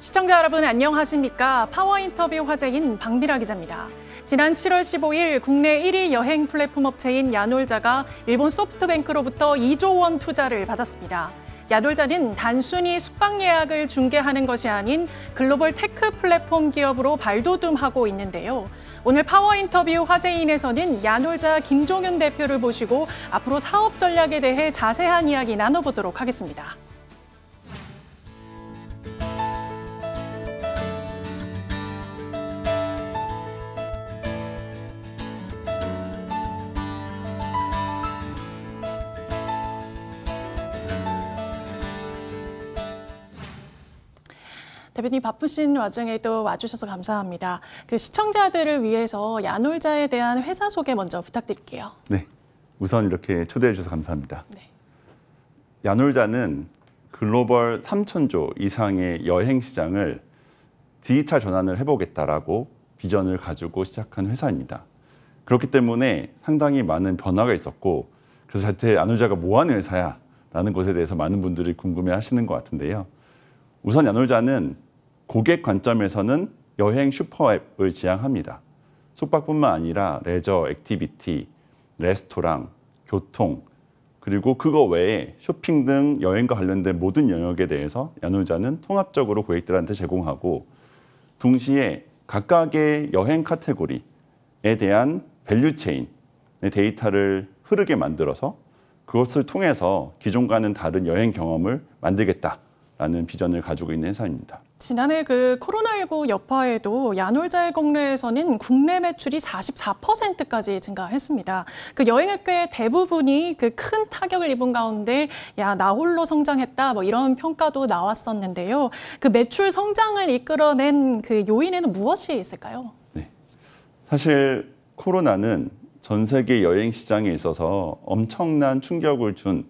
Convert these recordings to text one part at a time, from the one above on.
시청자 여러분 안녕하십니까? 파워인터뷰 화제인 방비라 기자입니다. 지난 7월 15일 국내 1위 여행 플랫폼 업체인 야놀자가 일본 소프트뱅크로부터 2조 원 투자를 받았습니다. 야놀자는 단순히 숙박 예약을 중개하는 것이 아닌 글로벌 테크 플랫폼 기업으로 발돋움하고 있는데요. 오늘 파워인터뷰 화제인에서는 야놀자 김종윤 대표를 모시고 앞으로 사업 전략에 대해 자세한 이야기 나눠보도록 하겠습니다. 대표님 바쁘신 와중에도 와주셔서 감사합니다. 시청자들을 위해서 야놀자에 대한 회사 소개 먼저 부탁드릴게요. 네, 우선 이렇게 초대해 주셔서 감사합니다. 네. 야놀자는 글로벌 3,000조 이상의 여행 시장을 디지털 전환을 해보겠다라고 비전을 가지고 시작한 회사입니다. 그렇기 때문에 상당히 많은 변화가 있었고, 그래서 자체 야놀자가 뭐 하는 회사야? 라는 것에 대해서 많은 분들이 궁금해 하시는 것 같은데요. 우선 야놀자는 고객 관점에서는 여행 슈퍼앱을 지향합니다. 숙박뿐만 아니라 레저, 액티비티, 레스토랑, 교통, 그리고 그거 외에 쇼핑 등 여행과 관련된 모든 영역에 대해서 야놀자는 통합적으로 고객들한테 제공하고, 동시에 각각의 여행 카테고리에 대한 밸류체인의 데이터를 흐르게 만들어서 그것을 통해서 기존과는 다른 여행 경험을 만들겠다라는 비전을 가지고 있는 회사입니다. 지난해 코로나19 여파에도 야놀자의 국내에서는 국내 매출이 44%까지 증가했습니다. 여행업계 대부분이 큰 타격을 입은 가운데 나 홀로 성장했다 이런 평가도 나왔었는데요. 매출 성장을 이끌어낸 요인에는 무엇이 있을까요? 네, 사실 코로나는 전 세계 여행 시장에 있어서 엄청난 충격을 준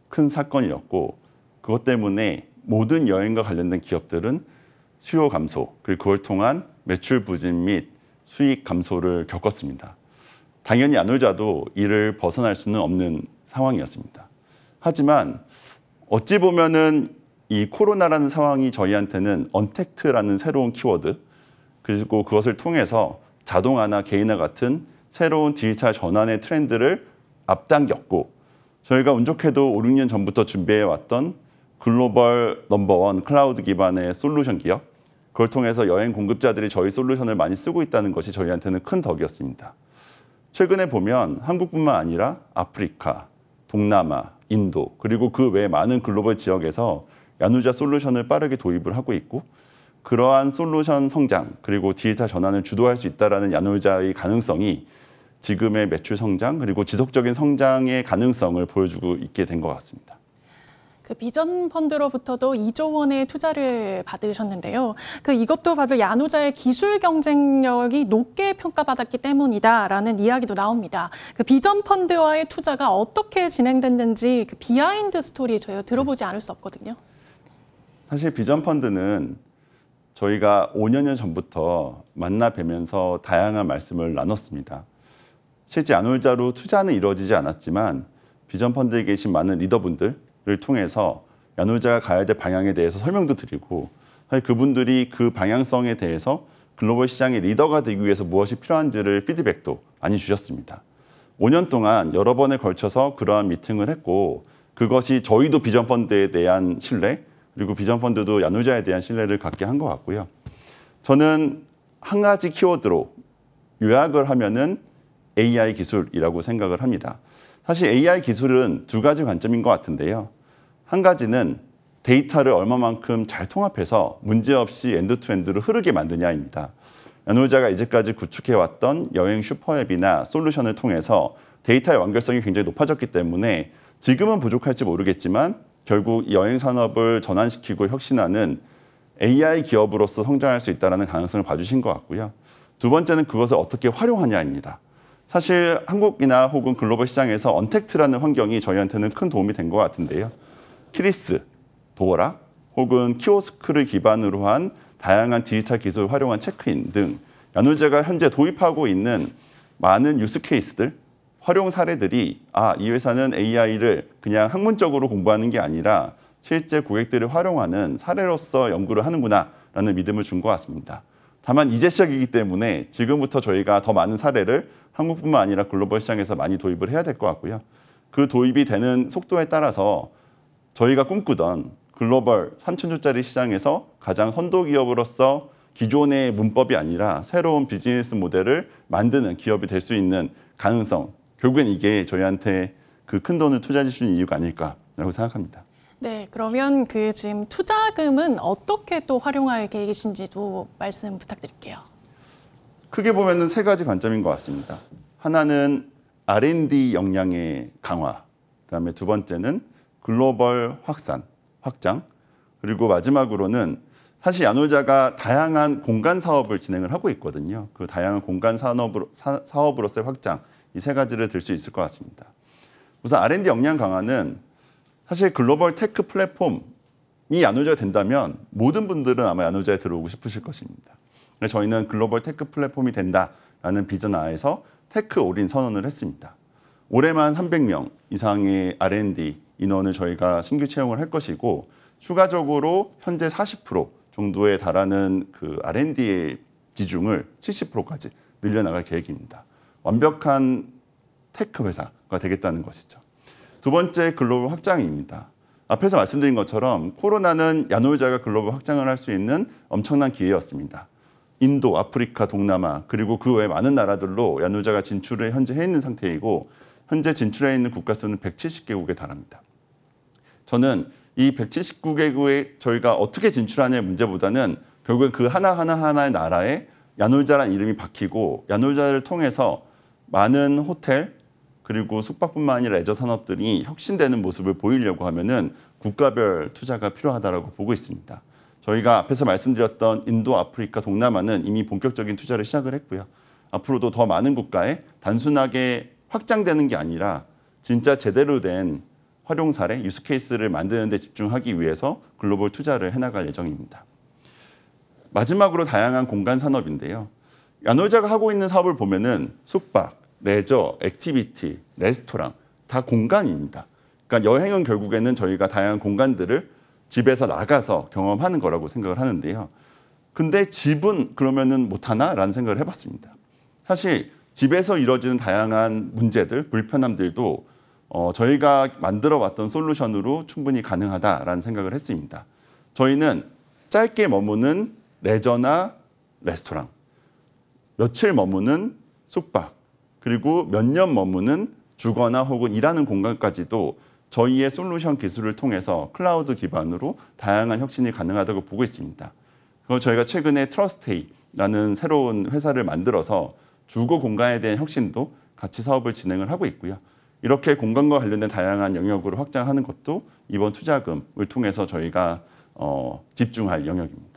큰 사건이었고, 그것 때문에 모든 여행과 관련된 기업들은 수요 감소, 그리고 그걸 통한 매출 부진 및 수익 감소를 겪었습니다. 당연히 야놀자도 이를 벗어날 수는 없는 상황이었습니다. 하지만 어찌 보면은 이 코로나라는 상황이 저희한테는 언택트라는 새로운 키워드, 그리고 그것을 통해서 자동화나 개인화 같은 새로운 디지털 전환의 트렌드를 앞당겼고, 저희가 운 좋게도 5, 6년 전부터 준비해왔던 글로벌 넘버원 클라우드 기반의 솔루션 기업, 그걸 통해서 여행 공급자들이 저희 솔루션을 많이 쓰고 있다는 것이 저희한테는 큰 덕이었습니다. 최근에 보면 한국뿐만 아니라 아프리카, 동남아, 인도, 그리고 그 외 많은 글로벌 지역에서 야놀자 솔루션을 빠르게 도입을 하고 있고, 그러한 솔루션 성장, 그리고 디지털 전환을 주도할 수 있다는 야놀자의 가능성이 지금의 매출 성장, 그리고 지속적인 성장의 가능성을 보여주고 있게 된 것 같습니다. 비전 펀드로부터도 2조 원의 투자를 받으셨는데요. 이것도 바로 야놀자의 기술 경쟁력이 높게 평가받았기 때문이다라는 이야기도 나옵니다. 비전 펀드와의 투자가 어떻게 진행됐는지 비하인드 스토리 저희가 들어보지 않을 수 없거든요. 사실 비전 펀드는 저희가 5년 전부터 만나 뵈면서 다양한 말씀을 나눴습니다. 실제 야놀자로 투자는 이루어지지 않았지만 비전 펀드에 계신 많은 리더분들을 통해서 야놀자가 가야 될 방향에 대해서 설명도 드리고, 사실 그분들이 그 방향성에 대해서 글로벌 시장의 리더가 되기 위해서 무엇이 필요한지를 피드백도 많이 주셨습니다. 5년 동안 여러 번에 걸쳐서 그러한 미팅을 했고, 그것이 저희도 비전 펀드에 대한 신뢰, 그리고 비전 펀드도 야놀자에 대한 신뢰를 갖게 한 것 같고요. 저는 한 가지 키워드로 요약을 하면은 AI 기술이라고 생각을 합니다. 사실 AI 기술은 두 가지 관점인 것 같은데요. 한 가지는 데이터를 얼마만큼 잘 통합해서 문제없이 엔드투엔드로 흐르게 만드냐입니다. 야놀자가 이제까지 구축해왔던 여행 슈퍼앱이나 솔루션을 통해서 데이터의 완결성이 굉장히 높아졌기 때문에 지금은 부족할지 모르겠지만 결국 여행 산업을 전환시키고 혁신하는 AI 기업으로서 성장할 수 있다는 가능성을 봐주신 것 같고요. 두 번째는 그것을 어떻게 활용하냐입니다. 사실 한국이나 혹은 글로벌 시장에서 언택트라는 환경이 저희한테는 큰 도움이 된 것 같은데요. 키리스, 도어락, 혹은 키오스크를 기반으로 한 다양한 디지털 기술을 활용한 체크인 등 야놀자가 현재 도입하고 있는 많은 유스 케이스들, 활용 사례들이 이 회사는 AI를 그냥 학문적으로 공부하는 게 아니라 실제 고객들을 활용하는 사례로서 연구를 하는구나 된다라는 믿음을 준 것 같습니다. 다만 이제 시작이기 때문에 지금부터 저희가 더 많은 사례를 한국뿐만 아니라 글로벌 시장에서 많이 도입을 해야 될 것 같고요. 그 도입이 되는 속도에 따라서 저희가 꿈꾸던 글로벌 3,000조짜리 시장에서 가장 선도 기업으로서 기존의 문법이 아니라 새로운 비즈니스 모델을 만드는 기업이 될 수 있는 가능성, 결국엔 이게 저희한테 그 큰 돈을 투자해 주시는 이유가 아닐까라고 생각합니다. 네, 그러면 그 지금 투자금은 어떻게 또 활용할 계획이신지도 말씀 부탁드릴게요. 크게 보면은 세 가지 관점인 것 같습니다. 하나는 R&D 역량의 강화, 그다음에 두 번째는 글로벌 확장, 그리고 마지막으로는 사실 야놀자가 다양한 공간 사업을 진행을 하고 있거든요. 그 다양한 공간 사업으로서의 확장, 이 세 가지를 들 수 있을 것 같습니다. 우선 R&D 역량 강화는 사실 글로벌 테크 플랫폼이 야놀자가 된다면 모든 분들은 아마 야놀자에 들어오고 싶으실 것입니다. 그래서 저희는 글로벌 테크 플랫폼이 된다라는 비전 하에서 테크 올인 선언을 했습니다. 올해만 300명 이상의 R&D 인원을 저희가 신규 채용을 할 것이고 추가적으로 현재 40% 정도에 달하는 그 R&D의 비중을 70%까지 늘려나갈 계획입니다. 완벽한 테크 회사가 되겠다는 것이죠. 두 번째 글로벌 확장입니다. 앞에서 말씀드린 것처럼 코로나는 야놀자가 글로벌 확장을 할 수 있는 엄청난 기회였습니다. 인도, 아프리카, 동남아 그리고 그 외 많은 나라들로 야놀자가 진출을 현재 해 있는 상태이고 현재 진출해 있는 국가 수는 170개국에 달합니다. 저는 이 179개국에 저희가 어떻게 진출하냐의 문제보다는 결국엔 그 하나하나의 나라에 야놀자라는 이름이 박히고 야놀자를 통해서 많은 호텔 그리고 숙박뿐만 아니라 레저 산업들이 혁신되는 모습을 보이려고 하면은 국가별 투자가 필요하다고 보고 있습니다. 저희가 앞에서 말씀드렸던 인도, 아프리카, 동남아는 이미 본격적인 투자를 시작을 했고요. 앞으로도 더 많은 국가에 단순하게 확장되는 게 아니라 진짜 제대로 된 활용 사례, 유스 케이스를 만드는 데 집중하기 위해서 글로벌 투자를 해나갈 예정입니다. 마지막으로 다양한 공간 산업인데요. 야놀자가 하고 있는 사업을 보면은 숙박, 레저, 액티비티, 레스토랑 다 공간입니다. 그러니까 여행은 결국에는 저희가 다양한 공간들을 집에서 나가서 경험하는 거라고 생각을 하는데요. 근데 집은 그러면은 못하나라는 생각을 해봤습니다. 사실 집에서 이루어지는 다양한 문제들, 불편함들도 저희가 만들어왔던 솔루션으로 충분히 가능하다라는 생각을 했습니다. 저희는 짧게 머무는 레저나 레스토랑, 며칠 머무는 숙박, 그리고 몇 년 머무는 주거나 혹은 일하는 공간까지도 저희의 솔루션 기술을 통해서 클라우드 기반으로 다양한 혁신이 가능하다고 보고 있습니다. 그리고 저희가 최근에 트러스테이라는 새로운 회사를 만들어서 주거 공간에 대한 혁신도 같이 사업을 진행을 하고 있고요. 이렇게 공간과 관련된 다양한 영역으로 확장하는 것도 이번 투자금을 통해서 저희가 집중할 영역입니다.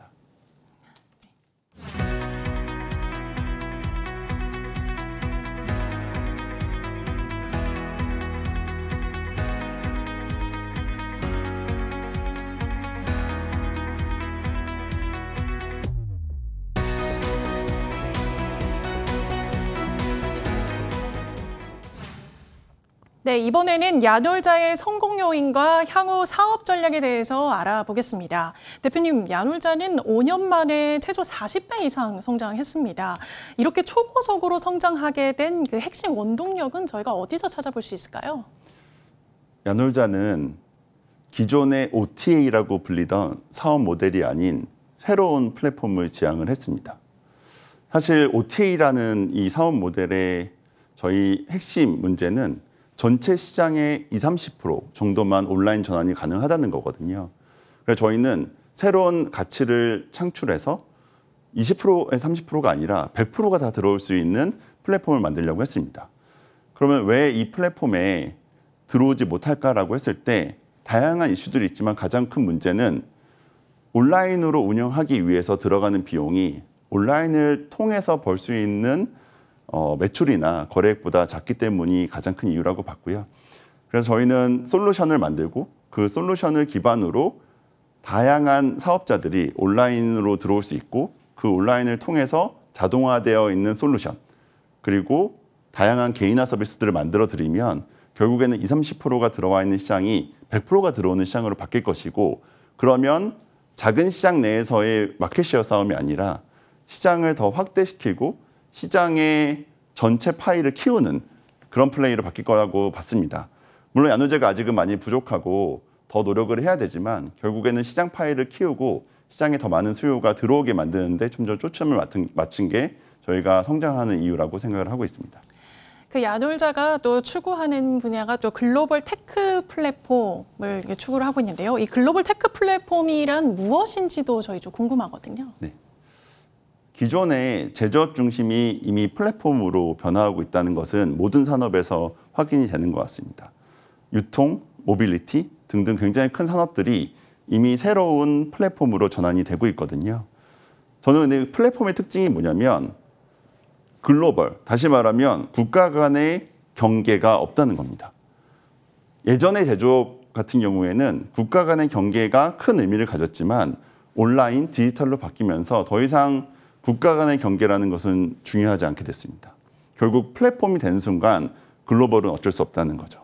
네, 이번에는 야놀자의 성공 요인과 향후 사업 전략에 대해서 알아보겠습니다. 대표님, 야놀자는 5년 만에 최소 40배 이상 성장했습니다. 이렇게 초고속으로 성장하게 된 그 핵심 원동력은 저희가 어디서 찾아볼 수 있을까요? 야놀자는 기존의 OTA라고 불리던 사업 모델이 아닌 새로운 플랫폼을 지향을 했습니다. 사실 OTA라는 이 사업 모델의 저희 핵심 문제는 전체 시장의 20, 30% 정도만 온라인 전환이 가능하다는 거거든요. 그래서 저희는 새로운 가치를 창출해서 20%에 30%가 아니라 100%가 다 들어올 수 있는 플랫폼을 만들려고 했습니다. 그러면 왜 이 플랫폼에 들어오지 못할까라고 했을 때 다양한 이슈들이 있지만 가장 큰 문제는 온라인으로 운영하기 위해서 들어가는 비용이 온라인을 통해서 벌 수 있는 매출이나 거래액보다 작기 때문이 가장 큰 이유라고 봤고요. 그래서 저희는 솔루션을 만들고 그 솔루션을 기반으로 다양한 사업자들이 온라인으로 들어올 수 있고 그 온라인을 통해서 자동화되어 있는 솔루션 그리고 다양한 개인화 서비스들을 만들어 드리면 결국에는 20, 30%가 들어와 있는 시장이 100%가 들어오는 시장으로 바뀔 것이고 그러면 작은 시장 내에서의 마켓쉐어 싸움이 아니라 시장을 더 확대시키고 시장의 전체 파이를 키우는 그런 플레이로 바뀔 거라고 봤습니다. 물론 야놀자가 아직은 많이 부족하고 더 노력을 해야 되지만 결국에는 시장 파이를 키우고 시장에 더 많은 수요가 들어오게 만드는데 좀 더 초점을 맞춘 게 저희가 성장하는 이유라고 생각을 하고 있습니다. 그 야놀자가 또 추구하는 분야가 또 글로벌 테크 플랫폼을 추구를 하고 있는데요. 이 글로벌 테크 플랫폼이란 무엇인지도 저희 좀 궁금하거든요. 네. 기존의 제조업 중심이 이미 플랫폼으로 변화하고 있다는 것은 모든 산업에서 확인이 되는 것 같습니다. 유통, 모빌리티 등등 굉장히 큰 산업들이 이미 새로운 플랫폼으로 전환이 되고 있거든요. 저는 이 플랫폼의 특징이 뭐냐면 글로벌, 다시 말하면 국가 간의 경계가 없다는 겁니다. 예전의 제조업 같은 경우에는 국가 간의 경계가 큰 의미를 가졌지만 온라인, 디지털로 바뀌면서 더 이상 국가 간의 경계라는 것은 중요하지 않게 됐습니다. 결국 플랫폼이 되는 순간 글로벌은 어쩔 수 없다는 거죠.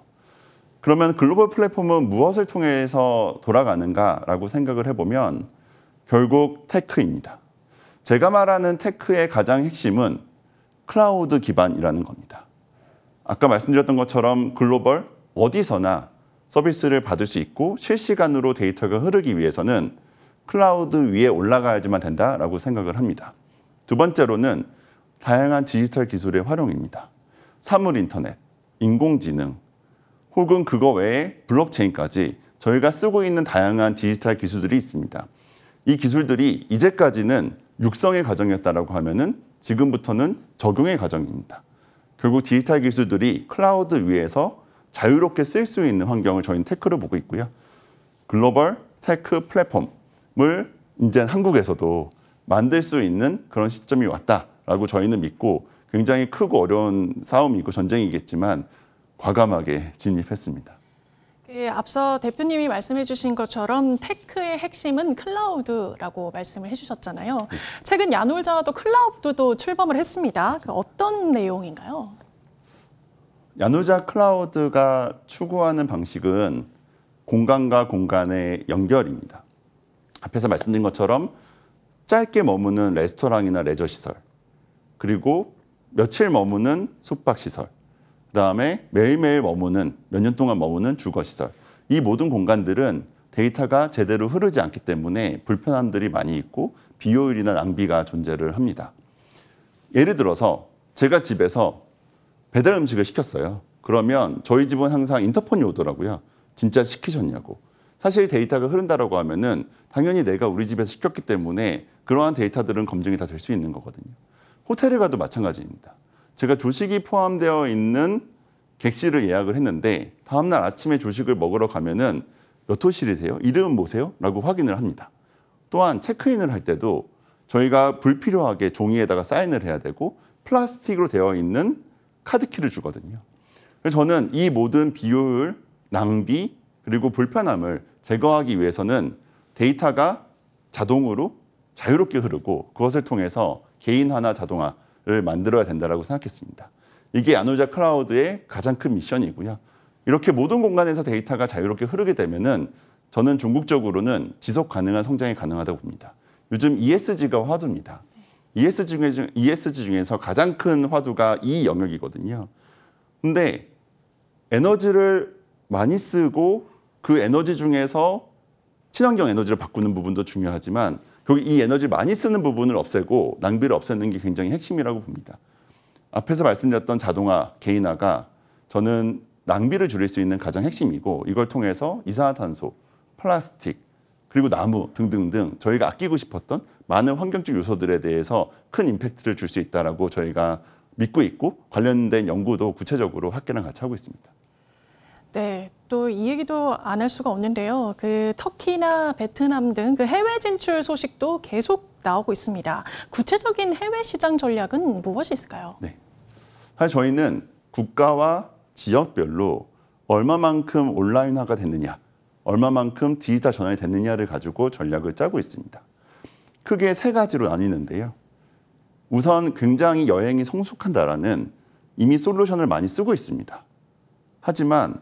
그러면 글로벌 플랫폼은 무엇을 통해서 돌아가는가라고 생각을 해보면 결국 테크입니다. 제가 말하는 테크의 가장 핵심은 클라우드 기반이라는 겁니다. 아까 말씀드렸던 것처럼 글로벌 어디서나 서비스를 받을 수 있고 실시간으로 데이터가 흐르기 위해서는 클라우드 위에 올라가야지만 된다라고 생각을 합니다. 두 번째로는 다양한 디지털 기술의 활용입니다. 사물 인터넷, 인공지능, 혹은 그거 외에 블록체인까지 저희가 쓰고 있는 다양한 디지털 기술들이 있습니다. 이 기술들이 이제까지는 육성의 과정이었다라고 하면은 지금부터는 적용의 과정입니다. 결국 디지털 기술들이 클라우드 위에서 자유롭게 쓸 수 있는 환경을 저희는 테크로 보고 있고요. 글로벌 테크 플랫폼을 이제 한국에서도 만들 수 있는 그런 시점이 왔다라고 저희는 믿고 굉장히 크고 어려운 싸움이고 전쟁이겠지만 과감하게 진입했습니다. 앞서 대표님이 말씀해 주신 것처럼 테크의 핵심은 클라우드라고 말씀을 해주셨잖아요. 최근 야놀자도 클라우드도 출범을 했습니다. 어떤 내용인가요? 야놀자 클라우드가 추구하는 방식은 공간과 공간의 연결입니다. 앞에서 말씀드린 것처럼 짧게 머무는 레스토랑이나 레저 시설, 그리고 며칠 머무는 숙박 시설, 그다음에 매일매일 머무는 몇 년 동안 머무는 주거 시설. 이 모든 공간들은 데이터가 제대로 흐르지 않기 때문에 불편함들이 많이 있고 비효율이나 낭비가 존재를 합니다. 예를 들어서 제가 집에서 배달 음식을 시켰어요. 그러면 저희 집은 항상 인터폰이 오더라고요. 진짜 시키셨냐고. 사실 데이터가 흐른다라고 하면은 당연히 내가 우리 집에서 시켰기 때문에 그러한 데이터들은 검증이 다 될 수 있는 거거든요. 호텔에 가도 마찬가지입니다. 제가 조식이 포함되어 있는 객실을 예약을 했는데 다음날 아침에 조식을 먹으러 가면은 몇 호실이세요? 이름은 뭐세요? 라고 확인을 합니다. 또한 체크인을 할 때도 저희가 불필요하게 종이에다가 사인을 해야 되고 플라스틱으로 되어 있는 카드키를 주거든요. 그래서 저는 이 모든 비효율, 낭비, 그리고 불편함을 제거하기 위해서는 데이터가 자동으로 자유롭게 흐르고 그것을 통해서 개인화나 자동화를 만들어야 된다고 생각했습니다. 이게 야놀자 클라우드의 가장 큰 미션이고요. 이렇게 모든 공간에서 데이터가 자유롭게 흐르게 되면은 저는 궁극적으로는 지속 가능한 성장이 가능하다고 봅니다. 요즘 ESG가 화두입니다. ESG 중에서 가장 큰 화두가 이 영역이거든요. 근데 에너지를 많이 쓰고 그 에너지 중에서 친환경 에너지를 바꾸는 부분도 중요하지만 결국 이 에너지를 많이 쓰는 부분을 없애고 낭비를 없애는 게 굉장히 핵심이라고 봅니다. 앞에서 말씀드렸던 자동화, 개인화가 저는 낭비를 줄일 수 있는 가장 핵심이고 이걸 통해서 이산화탄소, 플라스틱, 그리고 나무 등등등 저희가 아끼고 싶었던 많은 환경적 요소들에 대해서 큰 임팩트를 줄 수 있다고 저희가 믿고 있고 관련된 연구도 구체적으로 학계랑 같이 하고 있습니다. 네, 또 이 얘기도 안 할 수가 없는데요. 그 터키나 베트남 등 그 해외 진출 소식도 계속 나오고 있습니다. 구체적인 해외 시장 전략은 무엇이 있을까요? 네, 사실 저희는 국가와 지역별로 얼마만큼 온라인화가 됐느냐, 얼마만큼 디지털 전환이 됐느냐를 가지고 전략을 짜고 있습니다. 크게 세 가지로 나뉘는데요. 우선 굉장히 여행이 성숙한다라는 이미 솔루션을 많이 쓰고 있습니다. 하지만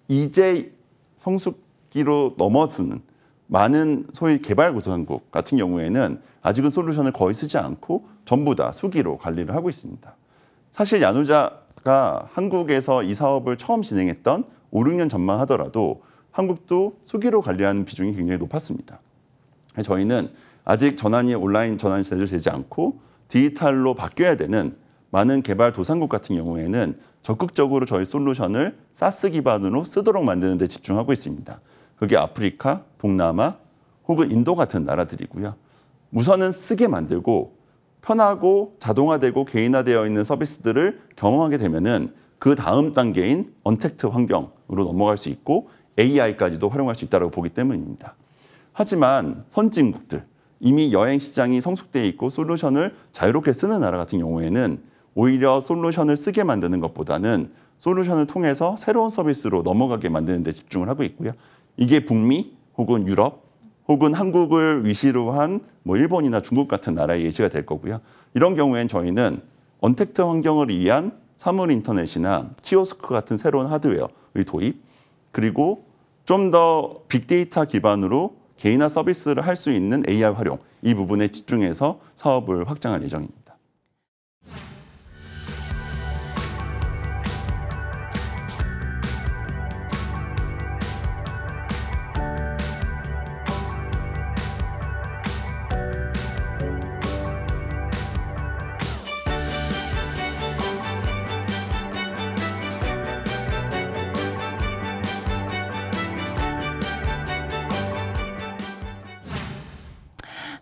이제 성숙기로 넘어서는 많은 소위 개발도상국 같은 경우에는 아직은 솔루션을 거의 쓰지 않고 전부 다 수기로 관리를 하고 있습니다. 사실 야놀자가 한국에서 이 사업을 처음 진행했던 5, 6년 전만 하더라도 한국도 수기로 관리하는 비중이 굉장히 높았습니다. 저희는 아직 온라인 전환이 제대로 되지 않고 디지털로 바뀌어야 되는 많은 개발도상국 같은 경우에는 적극적으로 저희 솔루션을 사스 기반으로 쓰도록 만드는 데 집중하고 있습니다. 그게 아프리카, 동남아 혹은 인도 같은 나라들이고요. 우선은 쓰게 만들고 편하고 자동화되고 개인화되어 있는 서비스들을 경험하게 되면은 그 다음 단계인 언택트 환경으로 넘어갈 수 있고 AI까지도 활용할 수 있다고 보기 때문입니다. 하지만 선진국들, 이미 여행 시장이 성숙되어 있고 솔루션을 자유롭게 쓰는 나라 같은 경우에는 오히려 솔루션을 쓰게 만드는 것보다는 솔루션을 통해서 새로운 서비스로 넘어가게 만드는 데 집중을 하고 있고요. 이게 북미 혹은 유럽 혹은 한국을 위시로 한 일본이나 중국 같은 나라의 예시가 될 거고요. 이런 경우엔 저희는 언택트 환경을 위한 사물 인터넷이나 키오스크 같은 새로운 하드웨어의 도입, 그리고 좀 더 빅데이터 기반으로 개인화 서비스를 할 수 있는 AI 활용, 이 부분에 집중해서 사업을 확장할 예정입니다.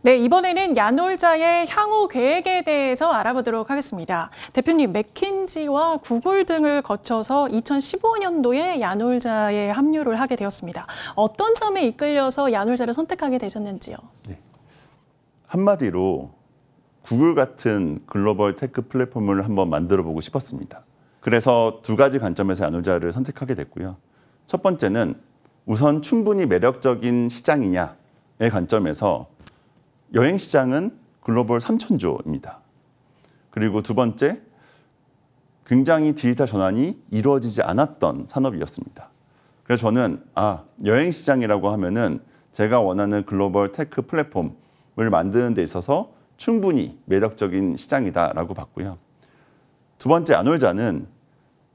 네, 이번에는 야놀자의 향후 계획에 대해서 알아보도록 하겠습니다. 대표님, 맥킨지와 구글 등을 거쳐서 2015년도에 야놀자에 합류를 하게 되었습니다. 어떤 점에 이끌려서 야놀자를 선택하게 되셨는지요? 네. 한마디로 구글 같은 글로벌 테크 플랫폼을 한번 만들어 보고 싶었습니다. 그래서 두 가지 관점에서 야놀자를 선택하게 됐고요. 첫 번째는 우선 충분히 매력적인 시장이냐의 관점에서 여행 시장은 글로벌 3천조입니다. 그리고 두 번째, 굉장히 디지털 전환이 이루어지지 않았던 산업이었습니다. 그래서 저는 여행 시장이라고 하면은 제가 원하는 글로벌 테크 플랫폼을 만드는 데 있어서 충분히 매력적인 시장이다라고 봤고요. 두 번째, 야놀자는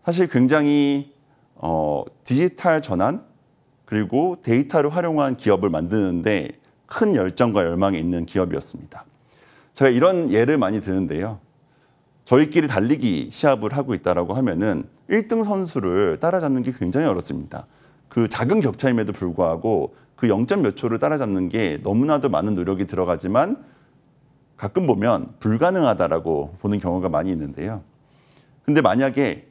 사실 굉장히 디지털 전환 그리고 데이터를 활용한 기업을 만드는데 큰 열정과 열망이 있는 기업이었습니다. 제가 이런 예를 많이 드는데요. 저희끼리 달리기 시합을 하고 있다라고 하면은 1등 선수를 따라잡는 게 굉장히 어렵습니다. 그 작은 격차임에도 불구하고 그 0점 몇 초를 따라잡는 게 너무나도 많은 노력이 들어가지만 가끔 보면 불가능하다라고 보는 경우가 많이 있는데요. 근데 만약에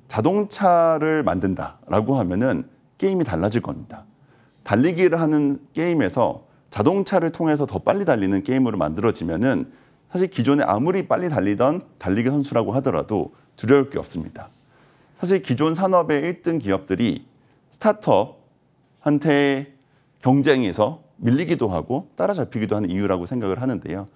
자동차를 만든다라고 하면은 게임이 달라질 겁니다. 달리기를 하는 게임에서 자동차를 통해서 더 빨리 달리는 게임으로 만들어지면은 사실 기존에 아무리 빨리 달리던 달리기 선수라고 하더라도 두려울 게 없습니다. 사실 기존 산업의 1등 기업들이 스타트업한테 경쟁에서 밀리기도 하고 따라잡히기도 하는 이유라고 생각을 하는데요.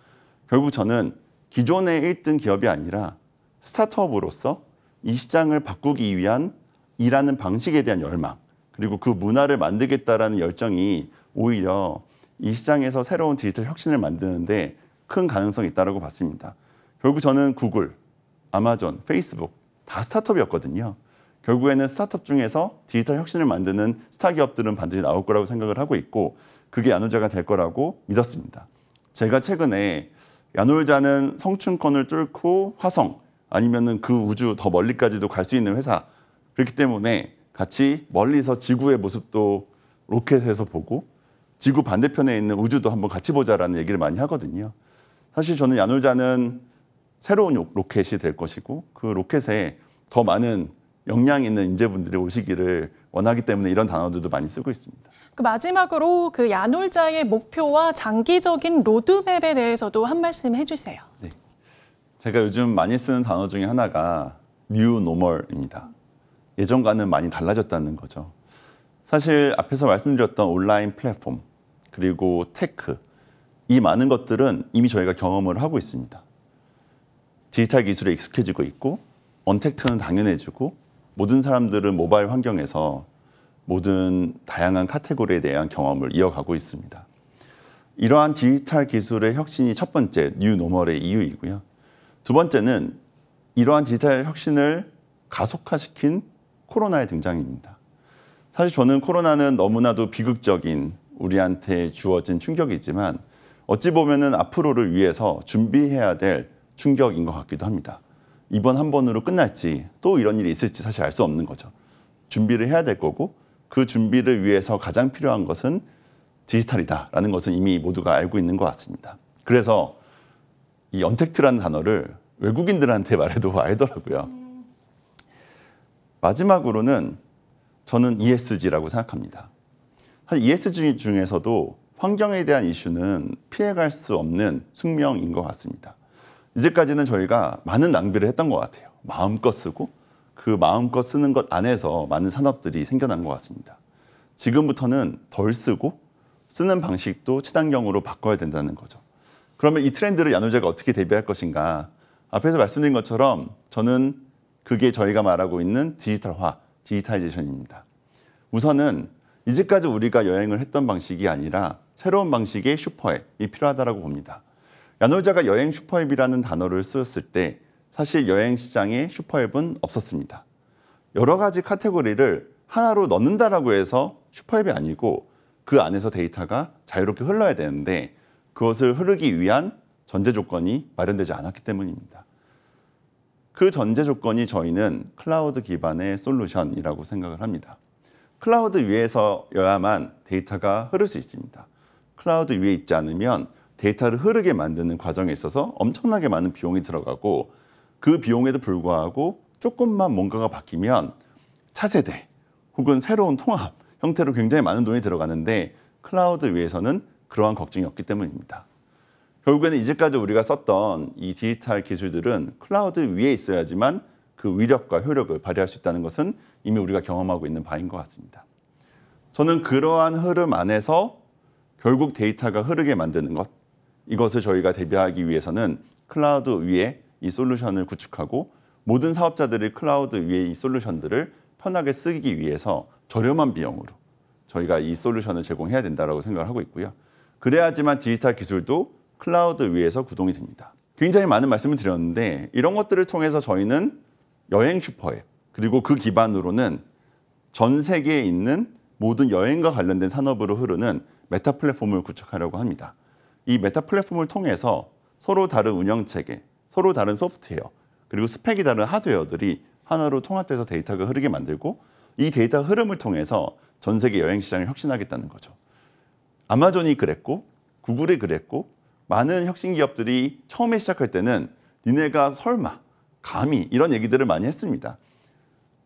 결국 저는 기존의 1등 기업이 아니라 스타트업으로서 이 시장을 바꾸기 위한 일하는 방식에 대한 열망, 그리고 그 문화를 만들겠다라는 열정이 오히려 이 시장에서 새로운 디지털 혁신을 만드는데 큰 가능성이 있다고 봤습니다. 결국 저는 구글, 아마존, 페이스북 다 스타트업이었거든요. 결국에는 스타트업 중에서 디지털 혁신을 만드는 스타 기업들은 반드시 나올 거라고 생각을 하고 있고 그게 야놀자가 될 거라고 믿었습니다. 제가 최근에 야놀자는 성층권을 뚫고 화성 아니면은 그 우주 더 멀리까지도 갈 수 있는 회사, 그렇기 때문에 같이 멀리서 지구의 모습도 로켓에서 보고 지구 반대편에 있는 우주도 한번 같이 보자라는 얘기를 많이 하거든요. 사실 저는 야놀자는 새로운 로켓이 될 것이고 그 로켓에 더 많은 역량 있는 인재분들이 오시기를 원하기 때문에 이런 단어들도 많이 쓰고 있습니다. 그 마지막으로 그 야놀자의 목표와 장기적인 로드맵에 대해서도 한 말씀 해주세요. 네. 제가 요즘 많이 쓰는 단어 중에 하나가 뉴 노멀입니다. 예전과는 많이 달라졌다는 거죠. 사실 앞에서 말씀드렸던 온라인 플랫폼 그리고 테크, 이 많은 것들은 이미 저희가 경험을 하고 있습니다. 디지털 기술에 익숙해지고 있고 언택트는 당연해지고 모든 사람들은 모바일 환경에서 모든 다양한 카테고리에 대한 경험을 이어가고 있습니다. 이러한 디지털 기술의 혁신이 첫 번째 뉴 노멀의 이유이고요. 두 번째는 이러한 디지털 혁신을 가속화시킨 코로나의 등장입니다. 사실 저는 코로나는 너무나도 비극적인 우리한테 주어진 충격이지만 어찌 보면은 앞으로를 위해서 준비해야 될 충격인 것 같기도 합니다. 이번 한 번으로 끝날지 또 이런 일이 있을지 사실 알 수 없는 거죠. 준비를 해야 될 거고 그 준비를 위해서 가장 필요한 것은 디지털이다라는 것은 이미 모두가 알고 있는 것 같습니다. 그래서 이 언택트라는 단어를 외국인들한테 말해도 알더라고요. 마지막으로는 저는 ESG라고 생각합니다. 사실 ESG 중에서도 환경에 대한 이슈는 피해갈 수 없는 숙명인 것 같습니다. 이제까지는 저희가 많은 낭비를 했던 것 같아요. 마음껏 쓰고 그 마음껏 쓰는 것 안에서 많은 산업들이 생겨난 것 같습니다. 지금부터는 덜 쓰고 쓰는 방식도 친환경으로 바꿔야 된다는 거죠. 그러면 이 트렌드를 야놀자가 어떻게 대비할 것인가? 앞에서 말씀드린 것처럼 저는 그게 저희가 말하고 있는 디지털화, 디지타이제이션입니다. 우선은 이제까지 우리가 여행을 했던 방식이 아니라 새로운 방식의 슈퍼앱이 필요하다고 봅니다. 야놀자가 여행 슈퍼앱이라는 단어를 쓰였을 때 사실 여행 시장에 슈퍼앱은 없었습니다. 여러 가지 카테고리를 하나로 넣는다라고 해서 슈퍼앱이 아니고 그 안에서 데이터가 자유롭게 흘러야 되는데 그것을 흐르기 위한 전제 조건이 마련되지 않았기 때문입니다. 그 전제 조건이 저희는 클라우드 기반의 솔루션이라고 생각을 합니다. 클라우드 위에서여야만 데이터가 흐를 수 있습니다. 클라우드 위에 있지 않으면 데이터를 흐르게 만드는 과정에 있어서 엄청나게 많은 비용이 들어가고 그 비용에도 불구하고 조금만 뭔가가 바뀌면 차세대 혹은 새로운 통합 형태로 굉장히 많은 돈이 들어가는데 클라우드 위에서는 그러한 걱정이 없기 때문입니다. 결국에는 이제까지 우리가 썼던 이 디지털 기술들은 클라우드 위에 있어야지만 그 위력과 효력을 발휘할 수 있다는 것은 이미 우리가 경험하고 있는 바인 것 같습니다. 저는 그러한 흐름 안에서 결국 데이터가 흐르게 만드는 것, 이것을 저희가 대비하기 위해서는 클라우드 위에 이 솔루션을 구축하고 모든 사업자들이 클라우드 위에 이 솔루션들을 편하게 쓰기 위해서 저렴한 비용으로 저희가 이 솔루션을 제공해야 된다고 생각을 하고 있고요. 그래야지만 디지털 기술도 클라우드 위에서 구동이 됩니다. 굉장히 많은 말씀을 드렸는데 이런 것들을 통해서 저희는 여행 슈퍼앱 그리고 그 기반으로는 전 세계에 있는 모든 여행과 관련된 산업으로 흐르는 메타 플랫폼을 구축하려고 합니다. 이 메타 플랫폼을 통해서 서로 다른 운영체계, 서로 다른 소프트웨어, 그리고 스펙이 다른 하드웨어들이 하나로 통합돼서 데이터가 흐르게 만들고 이 데이터 흐름을 통해서 전 세계 여행 시장을 혁신하겠다는 거죠. 아마존이 그랬고 구글이 그랬고 많은 혁신 기업들이 처음에 시작할 때는 니네가 설마, 감히 이런 얘기들을 많이 했습니다.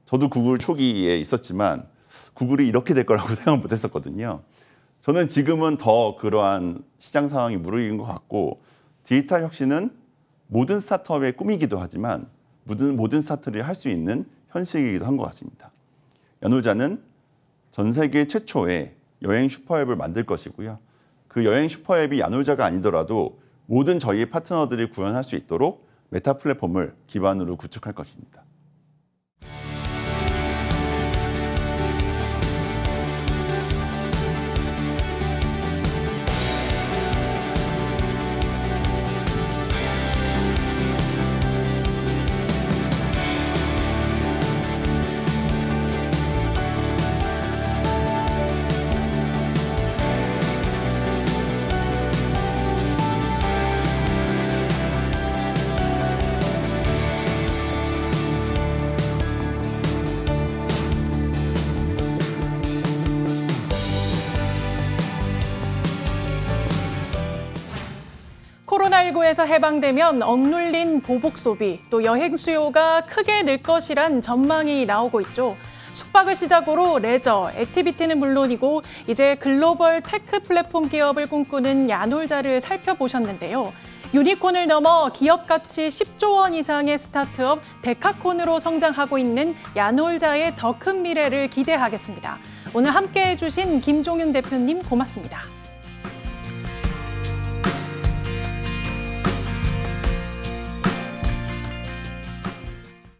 저도 구글 초기에 있었지만 구글이 이렇게 될 거라고 생각 못 했었거든요. 저는 지금은 더 그러한 시장 상황이 무르익은 것 같고 디지털 혁신은 모든 스타트업의 꿈이기도 하지만 모든 스타트업이 할 수 있는 현실이기도 한 것 같습니다. 야놀자는 전 세계 최초의 여행 슈퍼앱을 만들 것이고요. 그 여행 슈퍼앱이 야놀자가 아니더라도 모든 저희의 파트너들이 구현할 수 있도록 메타 플랫폼을 기반으로 구축할 것입니다. 코로나19에서 해방되면 억눌린 보복 소비, 또 여행 수요가 크게 늘 것이란 전망이 나오고 있죠. 숙박을 시작으로 레저, 액티비티는 물론이고 이제 글로벌 테크 플랫폼 기업을 꿈꾸는 야놀자를 살펴보셨는데요. 유니콘을 넘어 기업 가치 10조 원 이상의 스타트업 데카콘으로 성장하고 있는 야놀자의 더 큰 미래를 기대하겠습니다. 오늘 함께해 주신 김종윤 대표님 고맙습니다.